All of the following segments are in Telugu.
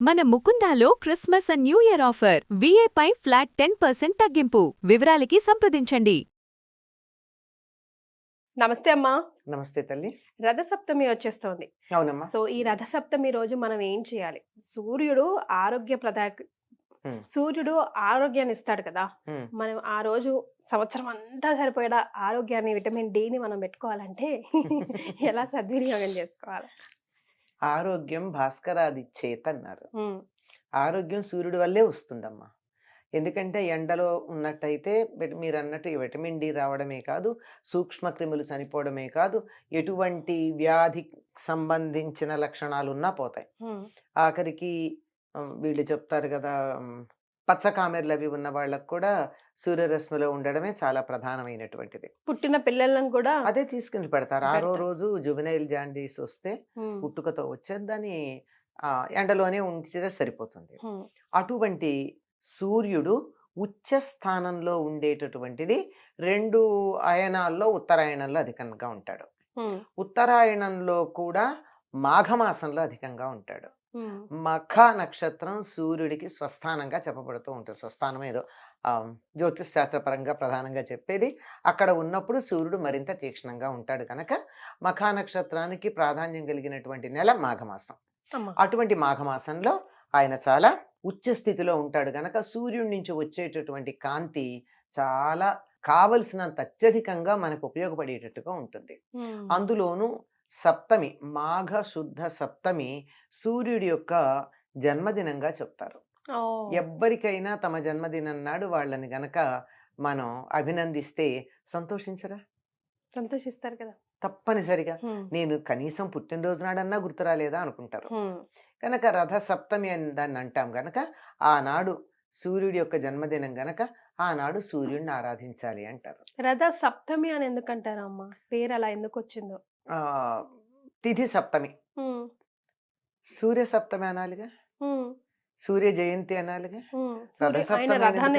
మన ముకుందాలో Christmas and new year offer విఏపై ఫ్లాట్ 10% తగ్గింపు. వివరాలకి సంప్రదించండి. నమస్తే అమ్మా. నమస్తే తల్లి. రథసప్తమి వచ్చేస్తోంది. అవునమ్మా. సో ఈ రథసప్తమి రోజు మనం ఏం చేయాలి? సూర్యుడు సూర్యుడు ఆరోగ్యాన్ని ఇస్తాడు కదా. మనం ఆ రోజు సంవత్సరం అంతా సరిపోయేలా ఆరోగ్యాన్ని, విటమిన్ డిని మనం పెట్టుకోవాలంటే ఎలా సద్వినియోగం చేసుకోవాలి? ఆరోగ్యం భాస్కరాది చేత అన్నారు. ఆరోగ్యం సూర్యుడి వల్లే వస్తుందమ్మా. ఎందుకంటే ఎండలో ఉన్నట్టయితే మీరు అన్నట్టు విటమిన్ డి రావడమే కాదు, సూక్ష్మ క్రిములు చనిపోవడమే కాదు, ఎటువంటి వ్యాధి సంబంధించిన లక్షణాలు ఉన్నా పోతాయి. ఆఖరికి వీళ్ళు చెప్తారు కదా, పచ్చకామెర్లు అవి ఉన్న వాళ్ళకు కూడా సూర్యరశ్మిలో ఉండడమే చాలా ప్రధానమైనటువంటిది. పుట్టిన పిల్లలను కూడా అదే తీసుకుని పెడతారు. ఆరో రోజు జువెనైల్ జాండీస్ వస్తే పుట్టుకతో వచ్చేది దాన్ని ఎండలోనే ఉంచితే సరిపోతుంది. అటువంటి సూర్యుడు ఉచ్చ స్థానంలో ఉండేటటువంటిది 2 అయనాల్లో ఉత్తరాయణంలో అధికంగా ఉంటాడు. ఉత్తరాయణంలో కూడా మాఘమాసంలో అధికంగా ఉంటాడు. మఖ నక్షత్రం సూర్యుడికి స్వస్థానంగా చెప్పబడుతూ ఉంటుంది. స్వస్థానం ఏదో జ్యోతిష్ శాస్త్రపరంగా ప్రధానంగా చెప్పేది. అక్కడ ఉన్నప్పుడు సూర్యుడు మరింత తీక్షణంగా ఉంటాడు కనుక మఖ నక్షత్రానికి ప్రాధాన్యం కలిగినటువంటి నెల మాఘమాసం. అటువంటి మాఘమాసంలో ఆయన చాలా ఉచ్చ స్థితిలో ఉంటాడు కనుక సూర్యుడి నుంచి వచ్చేటటువంటి కాంతి చాలా కావలసినంత అత్యధికంగా మనకు ఉపయోగపడేటట్టుగా ఉంటుంది. అందులోనూ సప్తమి, మాఘ శుద్ధ సప్తమి సూర్యుడి యొక్క జన్మదినంగా చెప్తారు. ఎవ్వరికైనా తమ జన్మదినం నాడు వాళ్ళని గనక మనం అభినందిస్తే సంతోషించరా? సంతోషిస్తారు కదా. తప్పనిసరిగా నేను కనీసం పుట్టినరోజు నాడన్నా గుర్తురాలేదా అనుకుంటారు. కనుక రథ సప్తమి అని దాన్ని అంటాం గనక ఆనాడు సూర్యుడి యొక్క జన్మదినం గనక ఆనాడు సూర్యుడిని ఆరాధించాలి అంటారు. రథ సప్తమి అని ఎందుకంటారు అమ్మ? పేరు అలా ఎందుకు వచ్చిందో? తిథి సప్తమి, సూర్య సప్తమి అనాలిగా, సూర్య జయంతి అనాలిగా. రథ సప్తమి రథాన్ని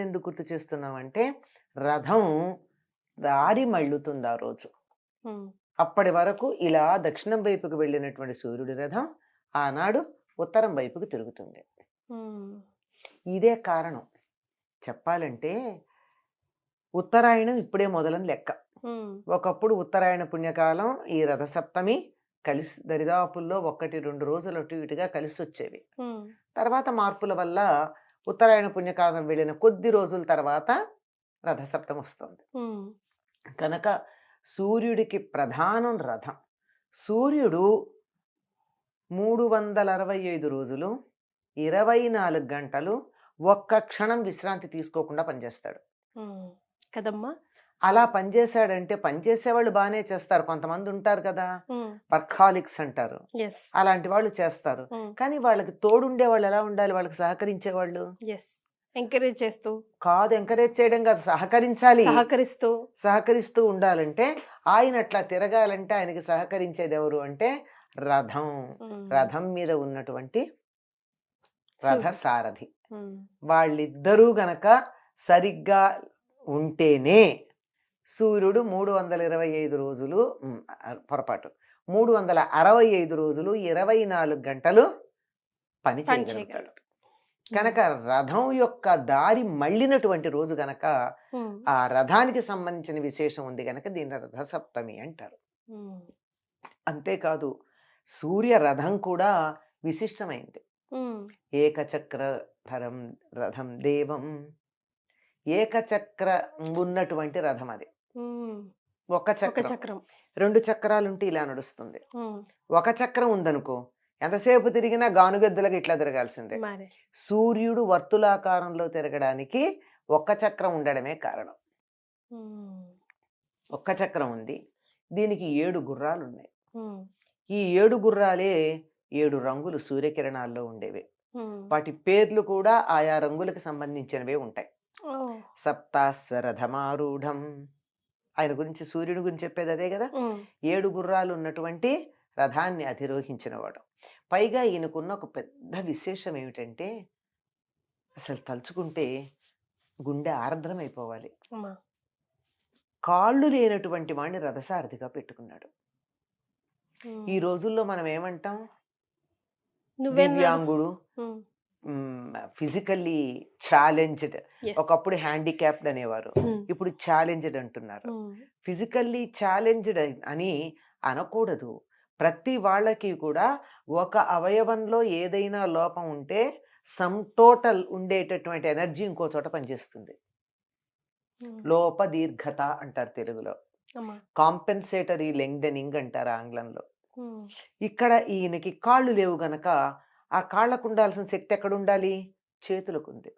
ఎందుకు గుర్తు చేస్తున్నాం అంటే రథం దారి మళ్ళుతుంది ఆ రోజు. అప్పటి వరకు ఇలా దక్షిణం వైపుకు వెళ్ళినటువంటి సూర్యుడి రథం ఆనాడు ఉత్తరం వైపుకు తిరుగుతుంది. ఇదే కారణం. చెప్పాలంటే ఉత్తరాయణం ఇప్పుడే మొదలని లెక్క. ఒకప్పుడు ఉత్తరాయణ పుణ్యకాలం ఈ రథసప్తమి కలిసి దరిదాపుల్లో 1-2 రోజులు అటు ఇటుగా కలిసి వచ్చేవి. తర్వాత మార్పుల వల్ల ఉత్తరాయణ పుణ్యకాలం వెళ్ళిన కొద్ది రోజుల తర్వాత రథసప్తమి వస్తుంది. కనుక సూర్యుడికి ప్రధానం రథం. సూర్యుడు 365 రోజులు 24 గంటలు ఒక్క క్షణం విశ్రాంతి తీసుకోకుండా పనిచేస్తాడు కదమ్మా. అలా పనిచేశాడంటే పనిచేసేవాళ్ళు బాగానే చేస్తారు. కొంతమంది ఉంటారు కదా, వర్కాలిక్స్ అంటారు, అలాంటి వాళ్ళు చేస్తారు. కానీ వాళ్ళకి తోడుండే వాళ్ళు ఎలా ఉండాలి? వాళ్ళకి సహకరించేవాళ్ళు ఎంకరేజ్ చేస్తూ కాదు, ఎంకరేజ్ చేయడం కాదు, సహకరించాలి. సహకరిస్తూ ఉండాలంటే ఆయన అట్లా తిరగాలంటే ఆయనకి సహకరించేది ఎవరు అంటే రథం. రథం మీద ఉన్నటువంటి రథసారథి. వాళ్ళిద్దరూ గనక సరిగ్గా ఉంటేనే సూర్యుడు 325 రోజులు, పొరపాటు 365 రోజులు 24 గంటలు పని చేయగలుగుతాడు. కనుక రథం యొక్క దారి మళ్ళినటువంటి రోజు గనక ఆ రథానికి సంబంధించిన విశేషం ఉంది గనక దీని రథ సప్తమి అంటారు. అంతేకాదు సూర్య రథం కూడా విశిష్టమైంది. ఏకచక్రధరం రథం దేవం. ఏకచక్ర ఉన్నటువంటి రథం అది. ఒక చక్రం, 2 చక్రాలుంటే ఇలా నడుస్తుంది. ఒక చక్రం ఉందనుకో ఎంతసేపు తిరిగినా గానుగెద్దులకు ఇట్లా తిరగాల్సిందే. సూర్యుడు వర్తులాకారంలో తిరగడానికి ఒక్క చక్రం ఉండడమే కారణం. ఒక్క చక్రం ఉంది. దీనికి 7 గుర్రాలు ఉన్నాయి. ఈ 7 గుర్రాలే 7 రంగులు సూర్యకిరణాల్లో ఉండేవి. వాటి పేర్లు కూడా ఆయా రంగులకు సంబంధించినవే ఉంటాయి. సప్తాశ్వరథమారూఢం, ఆయన గురించి సూర్యుడి గురించి చెప్పేది అదే కదా. 7 గుర్రాలు ఉన్నటువంటి రథాన్ని అధిరోహించినవాడు. పైగా ఈయనకున్న ఒక పెద్ద విశేషం ఏమిటంటే అసలు తలుచుకుంటే గుండె ఆర్ద్రమైపోవాలి. కాళ్ళు లేనటువంటి వాడిని రథసారథిగా పెట్టుకున్నాడు. ఈ రోజుల్లో మనం ఏమంటాం? నువ్వేం దివ్యాంగుడు, ఫిజికల్లీ ఛాలెంజ్డ్. ఒకప్పుడు హ్యాండిక్యాప్డ్ అనేవారు, ఇప్పుడు ఛాలెంజ్డ్ అంటున్నారు. ఫిజికల్లీ ఛాలెంజ్డ్ అని అనకూడదు. ప్రతి వాళ్ళకి కూడా ఒక అవయవంలో ఏదైనా లోపం ఉంటే సమ్ టోటల్ ఉండేటటువంటి ఎనర్జీ ఇంకో చోట పనిచేస్తుంది. లోప దీర్ఘత అంటారు తెలుగులో, కాంపెన్సేటరీ లెంగ్దెనింగ్ అంటారు ఆంగ్లంలో. ఇక్కడ ఈయనకి కాళ్ళు లేవు గనక ఆ కాళ్ళకు ఉండాల్సిన శక్తి ఎక్కడ ఉండాలి? చేతులకు ఉంది.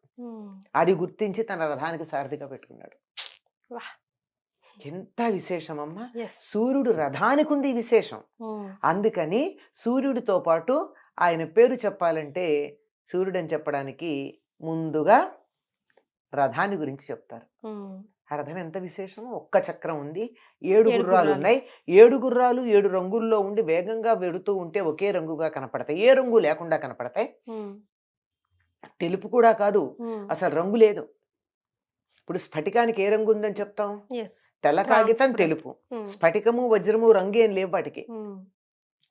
అది గుర్తించి తన రథానికి సారథిగా పెట్టుకున్నాడు. ఎంత విశేషమమ్మా! సూర్యుడు రథానికి ఉంది ఈ విశేషం. అందుకని సూర్యుడితో పాటు ఆయన పేరు చెప్పాలంటే సూర్యుడు అని చెప్పడానికి ముందుగా రథాన్ని గురించి చెప్తారు. ఆ రథం ఎంత విశేషమో! ఒక్క చక్రం ఉంది, 7 గుర్రాలు ఉన్నాయి. 7 గుర్రాలు 7 రంగుల్లో ఉండి వేగంగా వెడుతూ ఉంటే ఒకే రంగుగా కనపడతాయి, ఏ రంగు లేకుండా కనపడతాయి. తెలుపు కూడా కాదు, అసలు రంగు లేదు. ఇప్పుడు స్ఫటికానికి ఏ రంగు ఉందని చెప్తాం? తెల్ల కాగితం తెలుపు, స్ఫటికము వజ్రము రంగు ఏం లేవు వాటికి,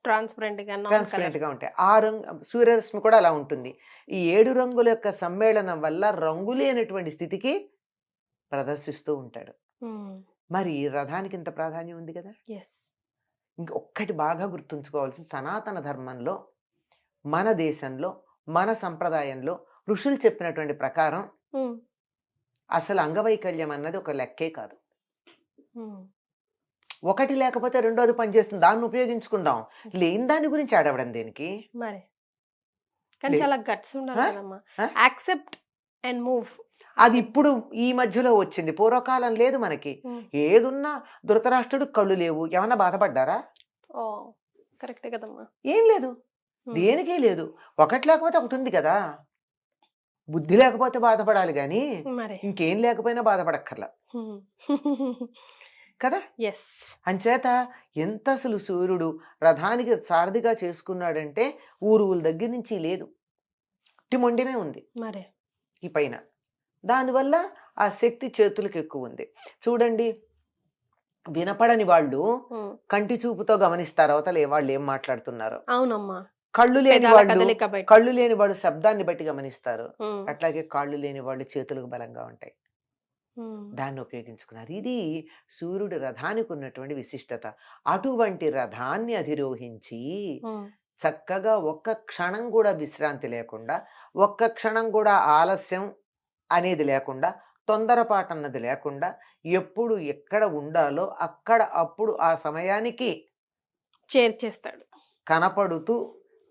ట్రాన్స్పరెంట్ గా ఉంటాయి. ఆ రంగు సూర్యరశ్మి కూడా అలా ఉంటుంది. ఈ 7 రంగుల యొక్క సమ్మేళనం వల్ల రంగు లేనటువంటి స్థితికి ప్రదర్శిస్తూ ఉంటాడు. మరి రథానికి ఇంత ప్రాధాన్యం ఉంది కదా. ఇంకొక్కటి బాగా గుర్తుంచుకోవాల్సిన, సనాతన ధర్మంలో, మన దేశంలో, మన సంప్రదాయంలో ఋషులు చెప్పినటువంటి ప్రకారం అసలు అంగవైకల్యం అన్నది ఒక లెక్కే కాదు. ఒకటి లేకపోతే రెండోది పనిచేస్తుంది, దాన్ని ఉపయోగించుకుందాం. లేని దాని గురించి ఆడవడం దేనికి? అది ఇప్పుడు ఈ మధ్యలో వచ్చింది, పూర్వకాలం లేదు మనకి. ఏదున్నా ధృతరాష్ట్రుడు కళ్ళు లేవు, ఏమన్నా బాధపడ్డారా? ఏం లేదు, దేనికే లేదు. ఒకటి లేకపోతే ఒకటి ఉంది కదా. బుద్ధి లేకపోతే బాధపడాలి గాని ఇంకేం లేకపోయినా బాధపడక్కర్లా కదా. అంచేత ఎంత అసలు సూర్యుడు రథానికి సారథిగా చేసుకున్నాడంటే ఊరువుల దగ్గర నుంచి లేదు, మొండమే ఉంది ఈ పైన. దానివల్ల ఆ శక్తి చేతులకు ఎక్కువ ఉంది. చూడండి, వినపడని వాళ్ళు కంటి చూపుతో గమనిస్తారు అవతల వాళ్ళు ఏం మాట్లాడుతున్నారు. అవునమ్మా. కళ్ళు లేని వాళ్ళు శబ్దాన్ని బట్టి గమనిస్తారు. అట్లాగే కాళ్ళు లేని వాళ్ళు చేతులకు బలంగా ఉంటాయి, దాన్ని ఉపయోగించుకున్నారు. ఇది సూర్యుడు రథానికి ఉన్నటువంటి విశిష్టత. అటువంటి రథాన్ని అధిరోహించి చక్కగా ఒక్క క్షణం కూడా విశ్రాంతి లేకుండా, ఒక్క క్షణం కూడా ఆలస్యం అనేది లేకుండా, తొందరపాటు అన్నది లేకుండా, ఎప్పుడు ఎక్కడ ఉండాలో అక్కడ అప్పుడు ఆ సమయానికి చేర్చేస్తాడు. కనపడుతూ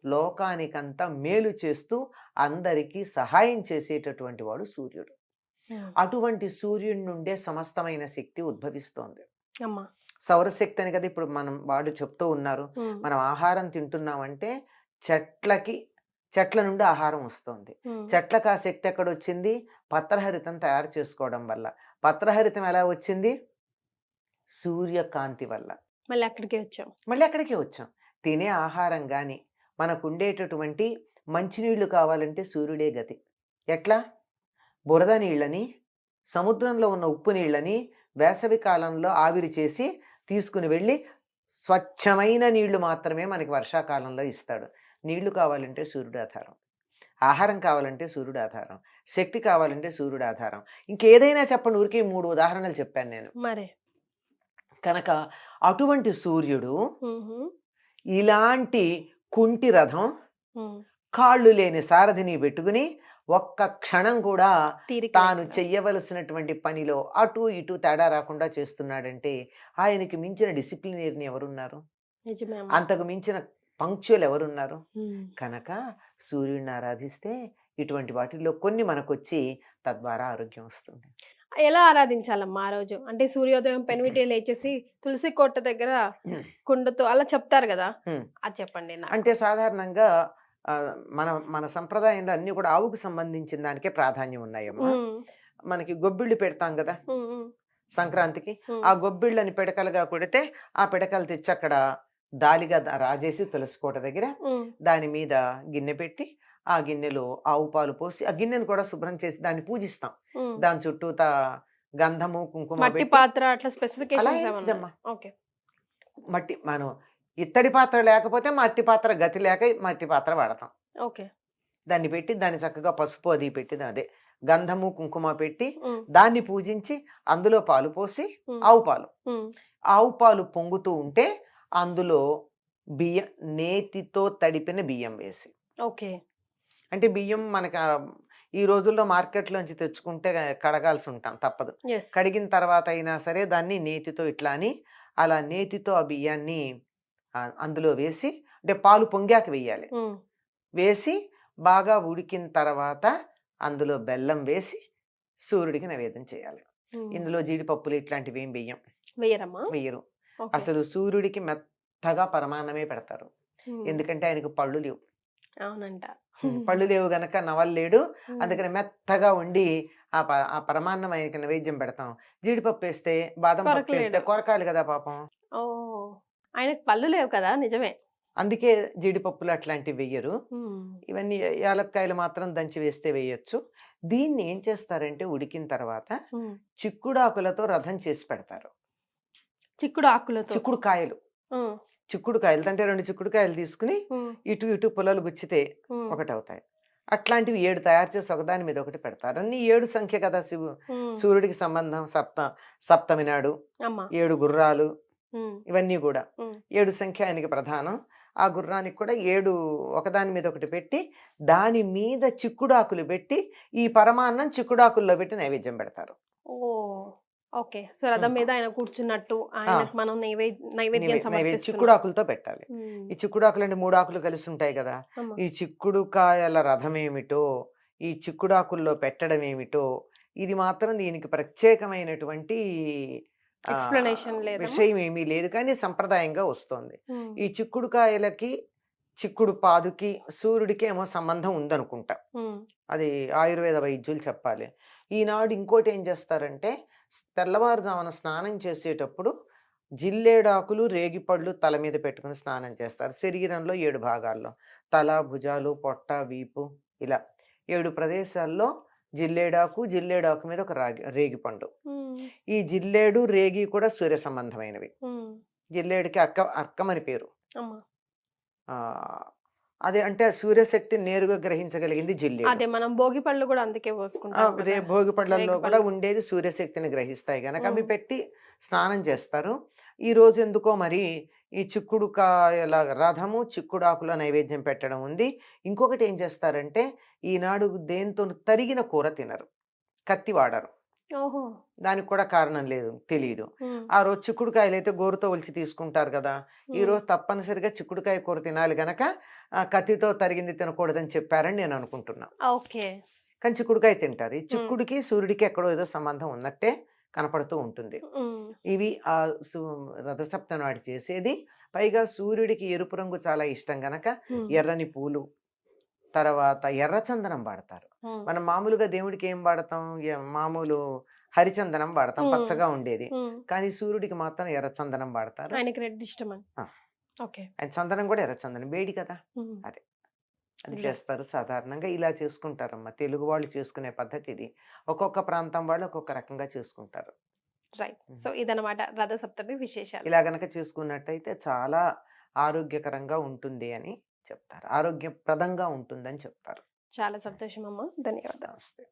లోకానికంతా మేలు చేస్తూ అందరికీ సహాయం చేసేటటువంటి వాడు సూర్యుడు. అటువంటి సూర్యుడి నుండే సమస్తమైన శక్తి ఉద్భవిస్తోంది. సౌరశక్తి అని కదా ఇప్పుడు వాళ్ళు చెప్తూ ఉన్నారు. మనం ఆహారం తింటున్నామంటే చెట్ల నుండి ఆహారం వస్తుంది. చెట్లకు ఆ శక్తి ఎక్కడొచ్చింది? పత్రహరితం తయారు చేసుకోవడం వల్ల. పత్రహరితం ఎలా వచ్చింది? సూర్యకాంతి వల్ల. మళ్ళీ అక్కడికే వచ్చాం. తినే ఆహారం కానీ, మనకు ఉండేటటువంటి మంచినీళ్లు కావాలంటే సూర్యుడే గతి. ఎట్లా? బురద నీళ్ళని, సముద్రంలో ఉన్న ఉప్పు నీళ్ళని వేసవి కాలంలో ఆవిరి చేసి తీసుకుని వెళ్ళి స్వచ్ఛమైన నీళ్లు మాత్రమే మనకి వర్షాకాలంలో ఇస్తాడు. నీళ్లు కావాలంటే సూర్యుడు ఆధారం, ఆహారం కావాలంటే సూర్యుడు ఆధారం, శక్తి కావాలంటే సూర్యుడు ఆధారం. ఇంకేదైనా చెప్పండి, ఊరికే 3 ఉదాహరణలు చెప్పాను నేను. కనుక అటువంటి సూర్యుడు ఇలాంటి కుంటి రథం, కాళ్ళు లేని సారథిని పెట్టుకుని ఒక్క క్షణం కూడా తాను చెయ్యవలసినటువంటి పనిలో అటు ఇటు తేడా రాకుండా చేస్తున్నాడంటే ఆయనకి మించిన డిసిప్లినరీని ఎవరున్నారు? అంతకు మించిన పంక్చువల్ ఎవరున్నారు? కనుక సూర్యుడిని ఆరాధిస్తే ఇటువంటి వాటిల్లో కొన్ని మనకొచ్చి తద్వారా ఆరోగ్యం వస్తుంది. ఎలా ఆరాధించాలమ్మా ఆ రోజు? అంటే సూర్యోదయం పెనివిటే లేచేసి తులసి కోట దగ్గర కుండతో అలా చెప్తారు కదా, అది చెప్పండి. అంటే సాధారణంగా మన సంప్రదాయంలో అన్ని కూడా ఆవుకు సంబంధించిన దానికే ప్రాధాన్యం ఉన్నాయమ్మా. మనకి గొబ్బిళ్ళు పెడతాం కదా సంక్రాంతికి, ఆ గొబ్బిళ్ళని పిడకలుగా కొడితే ఆ పిడకలు తెచ్చి అక్కడ దాలిగా రాజేసి తులసి కోట దగ్గర దాని మీద గిన్నె పెట్టి ఆ గిన్నెలో ఆవు పాలు పోసి ఆ గిన్నెను కూడా శుభ్రం చేసి దాన్ని పూజిస్తాం. దాని చుట్టూ గంధము కుంకుమ మట్టి పాత్ర అట్లా స్పెసిఫికేషన్స్. మట్టి మనం ఇత్తడి పాత్ర లేకపోతే మట్టి పాత్ర గతి లేక మట్టి పాత్ర వాడతాం. ఓకే. దాన్ని పెట్టి దాన్ని చక్కగా పసుపు అది పెట్టి అదే గంధము కుంకుమ పెట్టి హ్మ్. దాన్ని పూజించి అందులో పాలు పోసి హ్మ్. ఆవు పాలు హ్మ్. ఆవు పాలు పొంగుతూ ఉంటే అందులో బియ్యం నేతితో తడిపిన బియ్యం వేసి ఓకే. అంటే బియ్యం మనకు ఈ రోజుల్లో మార్కెట్లోంచి తెచ్చుకుంటే కడగాల్సి ఉంటాం తప్పదు. యెస్. కడిగిన తర్వాత అయినా సరే దాన్ని నేతితో ఇట్లా అని అలా నేతితో ఆ బియ్యాన్ని అందులో వేసి అంటే పాలు పొంగాక వేయాలి. హ్మ్. వేసి బాగా ఉడికిన తర్వాత అందులో బెల్లం వేసి సూర్యుడికి నైవేద్యం చేయాలి. హ్మ్. ఇందులో జీడిపప్పులు ఇట్లాంటివి ఏం వెయ్యరమ్మా? వెయ్యరు. ఓకే. అసలు సూర్యుడికి మెత్తగా పరమాన్నమే పెడతారు. హ్మ్. ఎందుకంటే ఆయనకు పళ్ళు లేవు. అవునంట. పళ్ళు లేవు గనక నవలలేడు. హ్మ్. అందుకని మెత్తగా వండి ఆ పరమాన్నం ఆయనకి నైవేద్యం పెడతాం. జీడిపప్పు వేస్తే బాదం పప్పు వేస్తే కొరకలేడు. కొరకాలి కదా పాపం. ఓహ్! ఆయనకు పళ్ళు లేవు కదా! నిజమే. అందుకే జీడిపప్పులు అట్లాంటివి వెయ్యరు. హ్మ్. ఇవన్నీ యాలక్కాయలు మాత్రం దంచి వేస్తే వేయొచ్చు. దీన్ని ఏం చేస్తారంటే ఉడికిన తర్వాత హ్మ్. చిక్కుడాకులతో రథం చేసి పెడతారు. చిక్కుడు ఆకులతో. చిక్కుడుకాయలు. హ్మ్. చిక్కుడుకాయలు అంటే 2 చిక్కుడుకాయలు తీసుకుని హ్మ్. ఇటు ఇటు పుల్లలు గుచ్చితే హ్మ్. ఒకటవుతాయి. అట్లాంటివి 7 తయారు చేసి ఒకదాని మీద ఒకటి పెడతారు. అన్నీ 7 సంఖ్య కదా హ్మ్. సూర్యుడికి సంబంధం సప్తమి నాడు అమ్మ. 7 గుర్రాలు హ్మ్. ఇవన్నీ గూడా. హ్మ్. 7 సంఖ్య ఆయనకి ప్రధానం. ఆ గుర్రానికి కూడా 7 ఒకదాని మీద ఒకటి పెట్టి, దాని మీద చిక్కుడాకులు పెట్టి, ఈ పరమాన్నం చిక్కుడాకుల్లో పెట్టి నైవేద్యం పెడతారు. ఓహ్! ఓకే. సో, హ్మ్. రథం మీద ఆయన కూర్చున్నట్టు ఆ! ఆయనకు మనం నైవేద్యం సమర్పిస్తున్నాం. చిక్కుడాకులతో పెట్టాలి. హ్మ్. ఈ చిక్కుడాకులంటే 3 ఆకులు కలిసి ఉంటాయి గదా! అమ్మ. ఈ చిక్కుడుకాయల రథమేమిటో, ఈ చిక్కుడాకుల్లో పెట్టడం ఏమిటో, ఇది మాత్రం దీనికి ప్రత్యేకమైనటువంటి ఎక్స్‌ప్లనేషన్ లేదమ్మా? విషయం ఏమీ లేదు. కానీ సంప్రదాయంగా వస్తోంది. హ్మ్. ఈ చిక్కుడుకాయలకి, చిక్కుడు పాదుకి, సూర్యుడికి ఏమో సంబంధం ఉందనుకుంటా. హ్మ్. అది ఆయుర్వేద వైద్యులు చెప్పాలి. ఈనాడు ఇంకోటేం చేస్తారంటే, తెల్లవారుజామున స్నానం చేసేటప్పుడు జిల్లేడాకులు, రేగిపళ్ళు తల మీద పెట్టుకొని స్నానం చేస్తారు. శరీరంలో 7 భాగాల్లో. తల, భుజాలు, పొట్ట, వీపు ఇలా 7 ప్రదేశాల్లో జిల్లేడాకు మీద ఒక రేగిపండు. హ్మ్. ఈ జిల్లేడు, రేగి కూడా సూర్య సంబంధమైనవి. హ్మ్. జిల్లేడుకి అర్కమని పేరు. అమ్మ. ఆహ్, అదే అంటే సూర్యశక్తిని నేరుగా గ్రహించగలిగింది జిల్లేడు. అదే మనం భోగి పళ్ళు గూడా అందుకే పోసుకుంటాం కదా! భోగి పళ్ళల్లో కూడా రేగిపళ్ళు. ఉండేది సూర్యశక్తిని గ్రహిస్తాయి గనక అవి హ్మ్. పెట్టి స్నానం చేస్తారు. ఈరోజు ఎందుకో మరి ఈ చిక్కుడుకాయల రథము, చిక్కుడాకుల నైవేద్యం పెట్టడం ఉంది. ఇంకొకటి ఏం చేస్తారంటే ఈనాడు దేనితోను తరిగిన కూర తినరు. కత్తి వాడరు. ఓహో! దానికి కూడా కారణం లేదు తెలీదు. హ్మ్. ఆ రోజు చిక్కుడుకాయలైతే గోరుతో ఒలిచి తీసుకుంటారు గదా! హ్మ్. ఈరోజు తప్పనిసరిగా చిక్కుడుకాయ కూర తినాలి గనక కత్తితో తరిగింది తినకూడదని చెప్పారని నేను అనుకుంటున్నా. ఓకే. కానీ చిక్కుడుకాయ తింటారు. ఈ హ్మ్. చిక్కుడుకి, సూర్యుడికి ఎక్కడో ఏదో సంబంధం ఉన్నట్టే కనపడుతూ ఉంటుంది. హ్మ్. ఇవి సు రథసప్తమి నాడు చేసేది. పైగా సూర్యుడికి ఎరుపు రంగు చాలా ఇష్టం గనక హ్మ్. ఎర్రని పూలు, తర్వాత ఎర్రచందనం వాడతారు. హ్మ్. మనం మామూలుగా దేవుడికి ఏం వాడతాం? మామూలు హరిచందనం వాడతాం హ్మ్. పచ్చగా ఉండేది. హ్మ్. కానీ సూర్యుడికి మాత్రం ఎర్రచందనం వాడతారు. ఆయనకి రెడ్ ఇష్టమని. ఆ! ఓకే. ఆయన చందనం కూడా ఎర్రచందనం వేడి కదా! హ్మ్. అది. అది గుడ్. చేస్తారు సాధారణంగా. ఇలా చేసుకుంటారమ్మా. తెలుగు వాళ్ళు చేసుకునే పద్ధతి ఇది. ఒక్కొక్క ప్రాంతం వాళ్ళు ఒక్కొక్క రకంగా చేసుకుంటారు. రైట్. హ్మ్. సో, ఇదనమాట రథ సప్తమి విశేషాలు. ఇలా గనక చేసుకున్నట్టయితే చాలా ఆరోగ్యకరంగా ఉంటుంది అని చెప్తారు. ఆరోగ్యప్రదంగా ఉంటుందని చెప్తారు. చాలా సంతోషమమ్మా. ధన్యవాదాలు. నమస్తే.